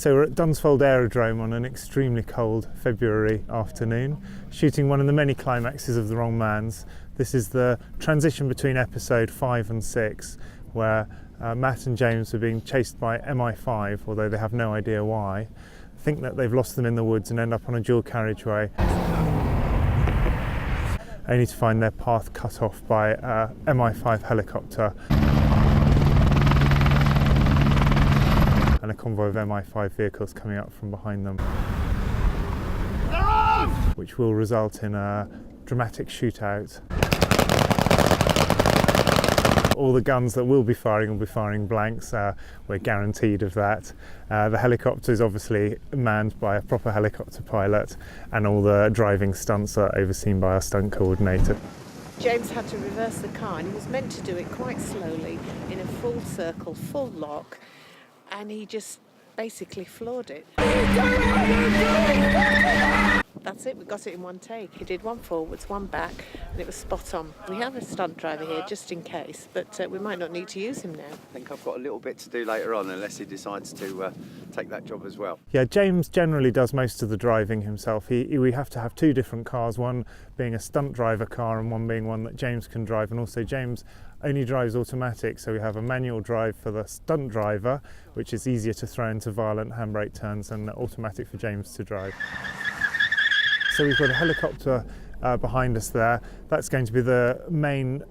So we're at Dunsfold Aerodrome on an extremely cold February afternoon, shooting one of the many climaxes of The Wrong Mans. This is the transition between episode 5 and 6, where Matt and James are being chased by MI5, although they have no idea why. Think that they've lost them in the woods and end up on a dual carriageway, only to find their path cut off by a MI5 helicopter and a convoy of MI5 vehicles coming up from behind them, which will result in a dramatic shootout. All the guns that will be firing blanks. We're guaranteed of that. The helicopter is obviously manned by a proper helicopter pilot, and all the driving stunts are overseen by our stunt coordinator. James had to reverse the car, and he was meant to do it quite slowly in a full circle, full lock, and he just basically floored it. That's it, we got it in one take. He did one forwards, one back, and it was spot on. We have a stunt driver here just in case, but we might not need to use him now. I think I've got a little bit to do later on, unless he decides to take that job as well. Yeah, James generally does most of the driving himself. We have to have two different cars, one being a stunt driver car and one being one that James can drive. And also James only drives automatic, so we have a manual drive for the stunt driver, which is easier to throw into violent handbrake turns, and automatic for James to drive. So we've got a helicopter behind us there. That's going to be the main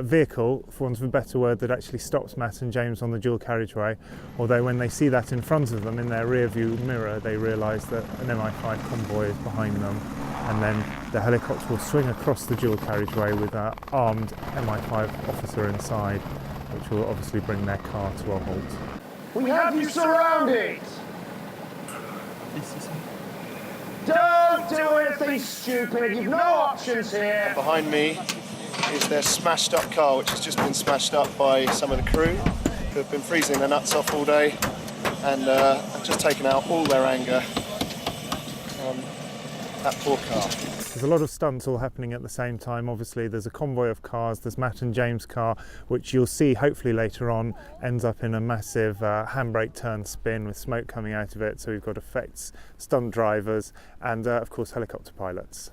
vehicle, for want of a better word, that actually stops Matt and James on the dual carriageway. Although when they see that in front of them in their rear view mirror, they realise that an MI5 convoy is behind them, and then the helicopter will swing across the dual carriageway with an armed MI5 officer inside, which will obviously bring their car to a halt. We have you surrounded! Don't do anything stupid, you've no options here! Behind me is their smashed up car, which has just been smashed up by some of the crew who have been freezing their nuts off all day, and have just taken out all their anger on that poor car. There's a lot of stunts all happening at the same time. Obviously there's a convoy of cars, there's Matt and James' car, which you'll see hopefully later on ends up in a massive handbrake turn spin with smoke coming out of it. So we've got effects, stunt drivers, and of course helicopter pilots.